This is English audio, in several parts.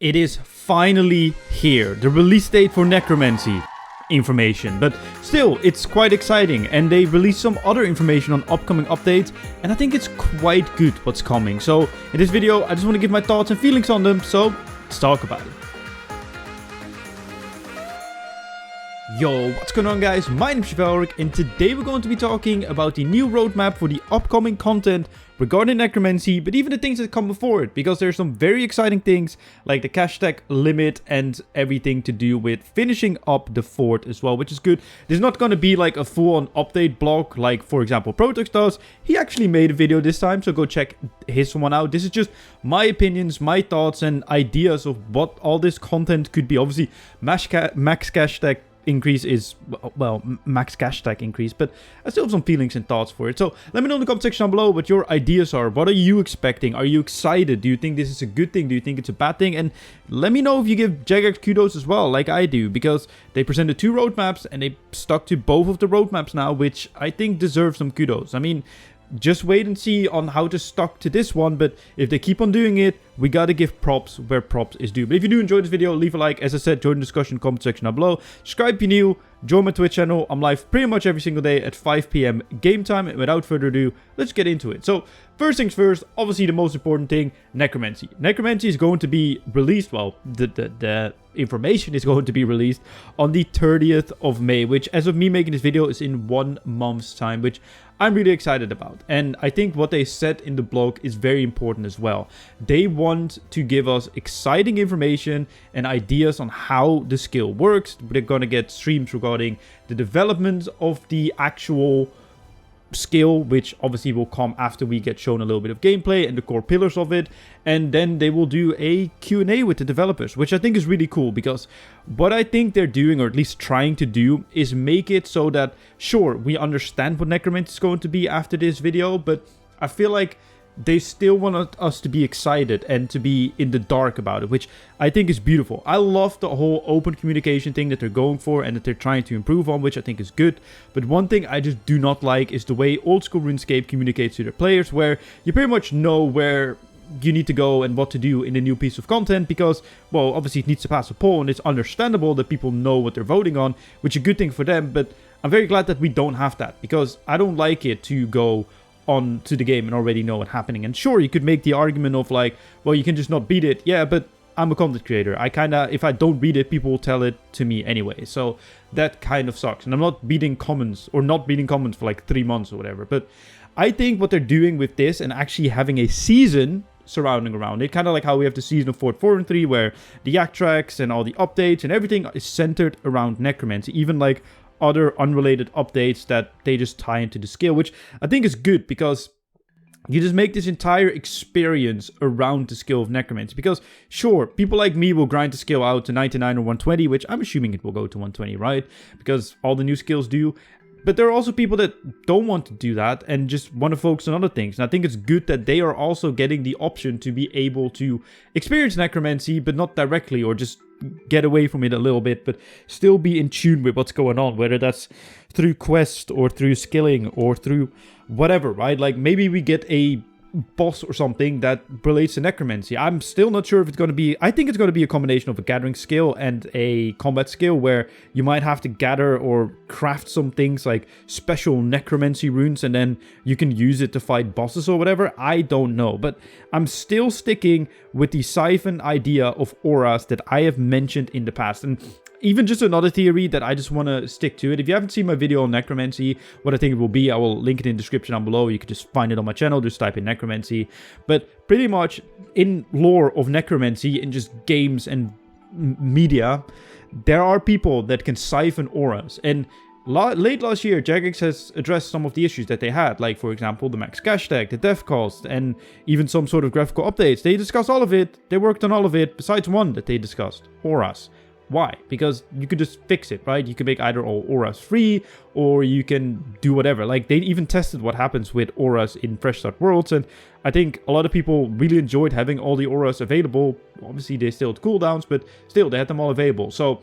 It is finally here, the release date for Necromancy information, but still, it's quite exciting, and they released some other information on upcoming updates, and I think it's quite good what's coming. So in this video, I just want to give my thoughts and feelings on them, so let's talk about it. Yo, what's going on guys? My name is Forinthry, and today we're going to be talking about the new roadmap for the upcoming content regarding Necromancy, but even the things that come before it, because there's some very exciting things like the cash stack limit and everything to do with finishing up the fort as well, which is good. There's not going to be like a full-on update blog like, for example, Protox does. He actually made a video this time, so go check his one out. This is just my opinions, my thoughts, and ideas of what all this content could be. Obviously, max cash stack increase is, well, max cash stack increase, but I still have some feelings and thoughts for it. So let me know in the comment section down below what your ideas are. What are you expecting? Are you excited? Do you think this is a good thing? Do you think it's a bad thing? And let me know if you give Jagex kudos as well, like I do, because they presented two roadmaps and they stuck to both of the roadmaps now, which I think deserves some kudos. I mean, just wait and see on how to stuck to this one, but if they keep on doing it, we gotta give props where props is due. But if you do enjoy this video, leave a like. As I said, join the discussion comment section down below. Subscribe if you're new, join my Twitch channel. I'm live pretty much every single day at 5 PM game time. And without further ado, let's get into it. So first things first, obviously the most important thing, Necromancy. Necromancy is going to be released, well, the information is going to be released on the 30th of May, which as of me making this video is in 1 month's time, which I'm really excited about. And I think what they said in the blog is very important as well. They want to give us exciting information and ideas on how the skill works. They're going to get streams regarding the development of the actual skill, which obviously will come after we get shown a little bit of gameplay and the core pillars of it, and then they will do a Q&A with the developers, which I think is really cool, because what I think they're doing, or at least trying to do, is make it so that, sure, we understand what Necromancy is going to be after this video, but I feel like they still want us to be excited and to be in the dark about it, which I think is beautiful. I love the whole open communication thing that they're going for and that they're trying to improve on, which I think is good. But one thing I just do not like is the way old school RuneScape communicates to their players, where you pretty much know where you need to go and what to do in a new piece of content, because, well, obviously it needs to pass a poll, and it's understandable that people know what they're voting on, which is a good thing for them. But I'm very glad that we don't have that, because I don't like it to go on to the game and already know what's happening. And sure, you could make the argument of like, well, you can just not beat it. Yeah, but I'm a content creator. I if I don't read it, people will tell it to me anyway. So that kind of sucks. And I'm not beating comments or not beating comments for like 3 months or whatever. But I think what they're doing with this and actually having a season surrounding around it, kind of like how we have the season of Forinthry, where the yak tracks and all the updates and everything is centered around Necromancy, even like other unrelated updates that they just tie into the skill, which I think is good, because you just make this entire experience around the skill of Necromancy. Because sure, people like me will grind the skill out to 99 or 120, which I'm assuming it will go to 120, right? Because all the new skills do. But there are also people that don't want to do that and just want to focus on other things. And I think it's good that they are also getting the option to be able to experience Necromancy, but not directly, or just get away from it a little bit, but still be in tune with what's going on, whether that's through quest or through skilling or through whatever, right? Like maybe we get a boss or something that relates to Necromancy. I'm still not sure if it's going to be, I think it's going to be a combination of a gathering skill and a combat skill, where you might have to gather or craft some things like special Necromancy runes, and then you can use it to fight bosses or whatever. I don't know, but I'm still sticking with the siphon idea of auras that I have mentioned in the past. And even just another theory that I just want to stick to it. If you haven't seen my video on Necromancy, what I think it will be, I will link it in the description down below. You can just find it on my channel. Just type in Necromancy. But pretty much in lore of Necromancy, in just games and media, there are people that can siphon auras. And late last year, Jagex has addressed some of the issues that they had, like, for example, the max cash tag, the death cost, and even some sort of graphical updates. They discussed all of it. They worked on all of it, besides one that they discussed, auras. Why? Because you could just fix it, right? You can make either all auras free, or you can do whatever. Like, they even tested what happens with auras in Fresh Start Worlds, and I think a lot of people really enjoyed having all the auras available. Obviously, they still had cooldowns, but still, they had them all available. So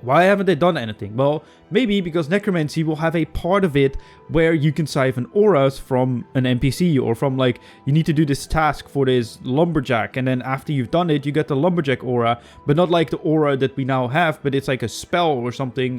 Why haven't they done anything? Well, maybe because Necromancy will have a part of it where you can siphon auras from an NPC, or from like, you need to do this task for this lumberjack, and then after you've done it, you get the lumberjack aura, but not like the aura that we now have, but it's like a spell or something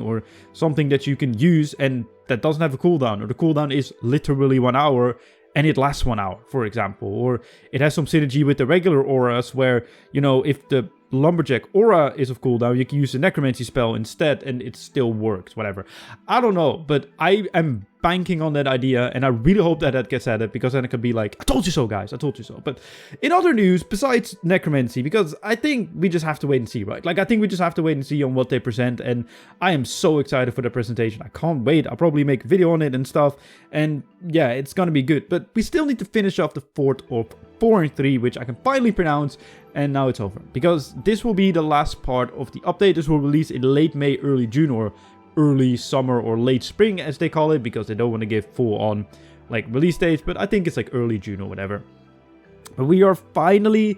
that you can use, and that doesn't have a cooldown, or the cooldown is literally 1 hour, and it lasts 1 hour, for example. Or it has some synergy with the regular auras where, you know, if the lumberjack aura is of cooldown, you can use the necromancy spell instead and it still works, whatever. I don't know, but I am banking on that idea, and I really hope that gets added, because then it could be like, I told you so, guys, I told you so. But in other news, besides necromancy, because I think we just have to wait and see, right? Like, I think we just have to wait and see on what they present, and I am so excited for the presentation. I can't wait. I'll probably make a video on it and stuff, and yeah, it's gonna be good. But we still need to finish off the fort of Forinthry, which I can finally pronounce, and now it's over, because this will be the last part of the update. This will release in late May, early June, or early summer, or late spring as they call it, because they don't want to give full on like release dates, but I think it's like early June or whatever. But we are finally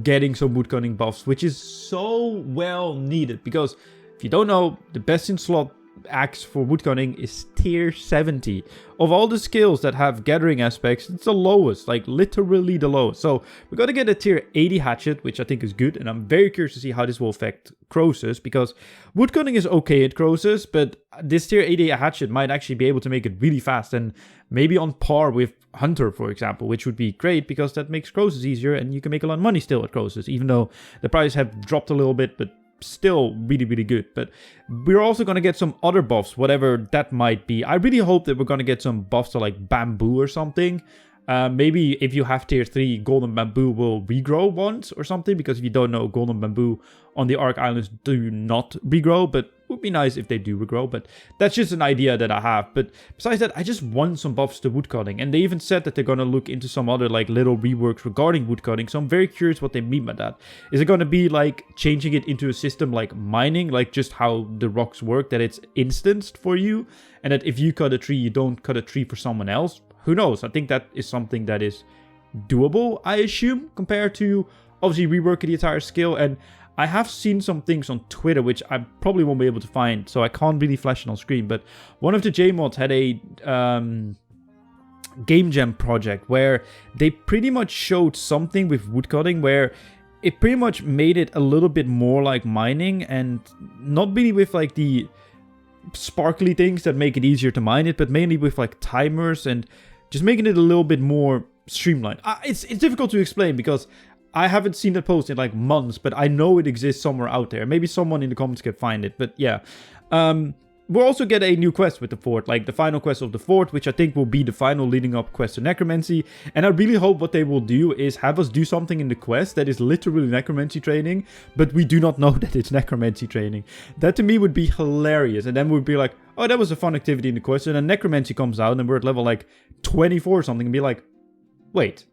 getting some woodcutting buffs, which is so well needed, because if you don't know, the best in slot axe for woodcutting is tier 70. Of all the skills that have gathering aspects, it's the lowest, like literally the lowest. So we're gonna get a tier 80 hatchet, which I think is good, and I'm very curious to see how this will affect Croesus, because woodcutting is okay at Croesus, but this tier 80 hatchet might actually be able to make it really fast, and maybe on par with Hunter, for example, which would be great, because that makes Croesus easier, and you can make a lot of money still at Croesus, even though the prices have dropped a little bit, but still really good. But we're also going to get some other buffs, whatever that might be. I really hope that we're going to get some buffs to like bamboo or something. Maybe if you have tier 3, golden bamboo will regrow once or something, because if you don't know, golden bamboo on the Ark Islands do not regrow, but it would be nice if they do regrow. But that's just an idea that I have. But besides that, I just want some buffs to woodcutting, and they even said that they're going to look into some other like little reworks regarding woodcutting, so I'm very curious what they mean by that. Is it going to be like changing it into a system like mining, like just how the rocks work, that it's instanced for you, and that if you cut a tree, you don't cut a tree for someone else? Who knows? I think that is something that is doable, I assume, compared to obviously reworking the entire skill. And I have seen some things on Twitter, which I probably won't be able to find, so I can't really flash it on screen. But one of the JMods had a game jam project where they pretty much showed something with woodcutting where it pretty much made it a little bit more like mining, and not really with like the sparkly things that make it easier to mine it, but mainly with like timers and just making it a little bit more streamlined. It's difficult to explain because I haven't seen that post in like months, but I know it exists somewhere out there. Maybe someone in the comments can find it, but yeah. We'll also get a new quest with the fort, like the final quest of the fort, which I think will be the final leading up quest to Necromancy. And I really hope what they will do is have us do something in the quest that is literally Necromancy training, but we do not know that it's Necromancy training. That to me would be hilarious. And then we'd be like, oh, that was a fun activity in the quest. And then Necromancy comes out and we're at level like 24 or something, and be like, wait,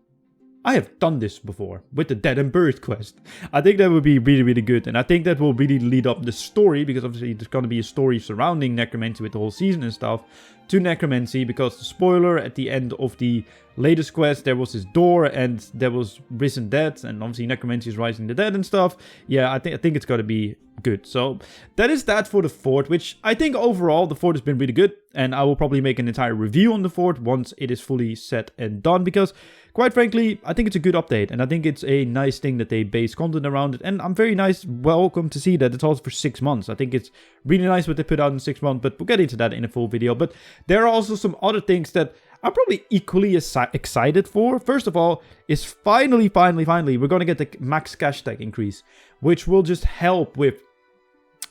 I have done this before with the Dead and Buried quest. I think that would be really good, and I think that will really lead up the story, because obviously there's going to be a story surrounding Necromancy with the whole season and stuff, to Necromancy, because the spoiler, at the end of the latest quest, there was this door and there was risen dead, and obviously Necromancy is rising the dead and stuff. Yeah, I think it's going to be good. So that is that for the fort, which I think overall the fort has been really good, and I will probably make an entire review on the fort once it is fully set and done, because quite frankly, I think it's a good update, and I think it's a nice thing that they base content around it, and I'm very welcome to see that it's also for 6 months. I think it's really nice what they put out in 6 months, but we'll get into that in a full video. But there are also some other things that I'm probably equally excited for. First of all, is finally, we're going to get the max cash tag increase, which will just help with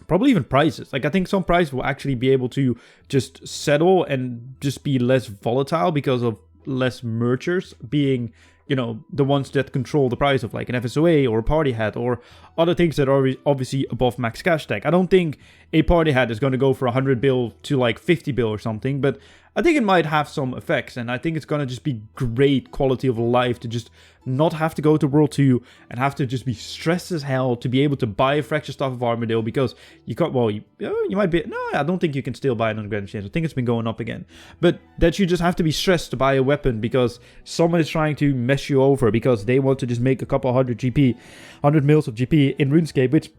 probably even prices. Like, I think some prices will actually be able to just settle and just be less volatile because of less merchers being, you know, the ones that control the price of like an FSOA or a party hat or other things that are obviously above max cash tag. I don't think a party hat is going to go for 100 bill to like 50 bill or something, but I think it might have some effects, and I think it's going to just be great quality of life to just not have to go to World 2 and have to just be stressed as hell to be able to buy a fractured Staff of Armadale, because you can't, well, you might be, no, I don't think you can still buy it on Grand Exchange. I think it's been going up again. But that you just have to be stressed to buy a weapon because someone is trying to mess you over because they want to just make a couple 100 GP, 100 mils of GP in RuneScape, which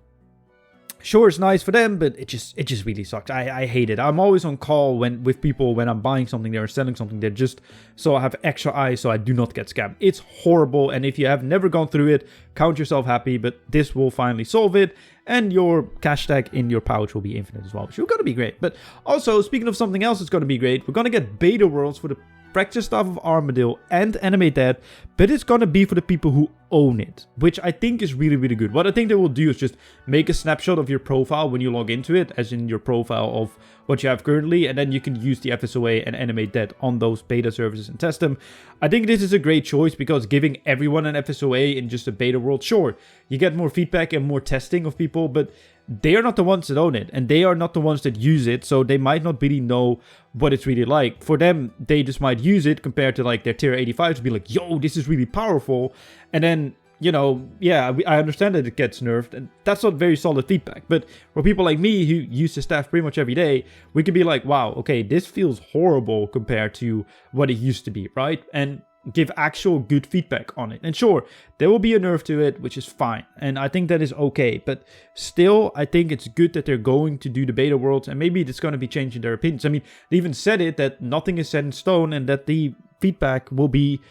Sure, it's nice for them, but it just really sucks. I hate it. I'm always on call with people when I'm buying something there or selling something there, just so I have extra eyes so I do not get scammed. It's horrible, and if you have never gone through it, count yourself happy, but this will finally solve it, and your cash tag in your pouch will be infinite as well, which is going to be great. But also, speaking of something else that's going to be great, we're going to get beta worlds for the Practice Staff of Armadale and Animate That, but it's gonna be for the people who own it, which I think is really, really good. What I think they will do is just make a snapshot of your profile when you log into it, as in your profile of what you have currently, and then you can use the FSOA and Animate That on those beta services and test them. I think this is a great choice because giving everyone an FSOA in just a beta world, sure, you get more feedback and more testing of people, but they are not the ones that own it, and they are not the ones that use it, so they might not really know what it's really like. For them, they just might use it compared to like their tier 85 to be like, yo, this is really powerful. And then, you know, yeah, I understand that it gets nerfed, and that's not very solid feedback. But for people like me who use the staff pretty much every day, we can be like, wow, okay, this feels horrible compared to what it used to be, right? And give actual good feedback on it. And sure, there will be a nerf to it, which is fine, and I think that is okay, but still, I think it's good that they're going to do the beta worlds, and maybe it's going to be changing their opinions. I mean, they even said it, that nothing is set in stone, and that the feedback will be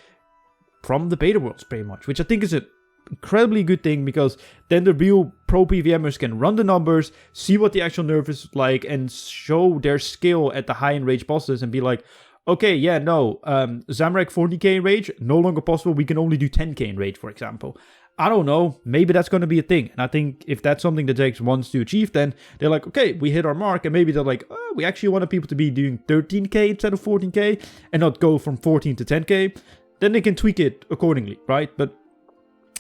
from the beta worlds pretty much, which I think is an incredibly good thing, because then the real pro PVMers can run the numbers, see what the actual nerf is like, and show their skill at the high-end rage bosses, and be like, okay, yeah, no, Zamorak 40k in rage, no longer possible, we can only do 10k in rage, for example. I don't know, maybe that's going to be a thing. And I think if that's something that Jagex wants to achieve, then they're like, okay, we hit our mark, and maybe they're like, oh, we actually want people to be doing 13k instead of 14k, and not go from 14 to 10k. Then they can tweak it accordingly, right? But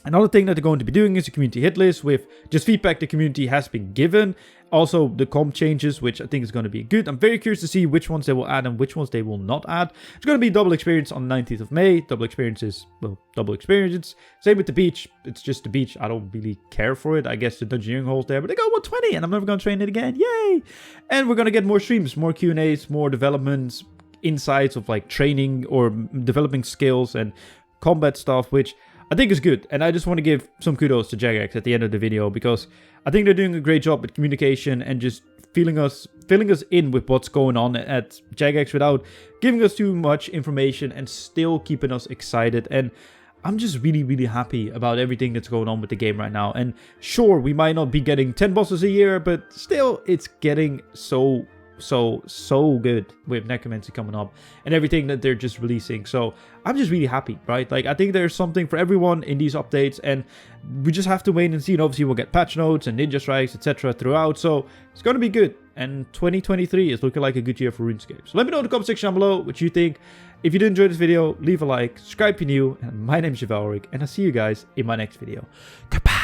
another thing that they're going to be doing is a community hit list with just feedback the community has been given. Also, the comp changes, which I think is going to be good. I'm very curious to see which ones they will add and which ones they will not add. It's going to be double experience on 19th of May. Double experience is, well, double experience. Same with the beach. It's just the beach. I don't really care for it. I guess the dungeoneering hole's there, but they got 120 and I'm never going to train it again. Yay! And we're going to get more streams, more Q&As, more developments, insights of like training or developing skills and combat stuff, which I think is good. And I just want to give some kudos to Jagex at the end of the video, because I think they're doing a great job at communication and just filling us in with what's going on at Jagex without giving us too much information and still keeping us excited. And I'm just really, really happy about everything that's going on with the game right now. And sure, we might not be getting 10 bosses a year, but still, it's getting so good with Necromancy coming up and everything that they're just releasing. So I'm just really happy, right? Like, I think there's something for everyone in these updates, and we just have to wait and see. And obviously we'll get patch notes and ninja strikes, etc. throughout, so it's going to be good. And 2023 is looking like a good year for RuneScape. So let me know in the comment section down below what you think. If you did enjoy this video, leave a like, subscribe if you're new, and my name is Chivalric, and I'll see you guys in my next video. Goodbye.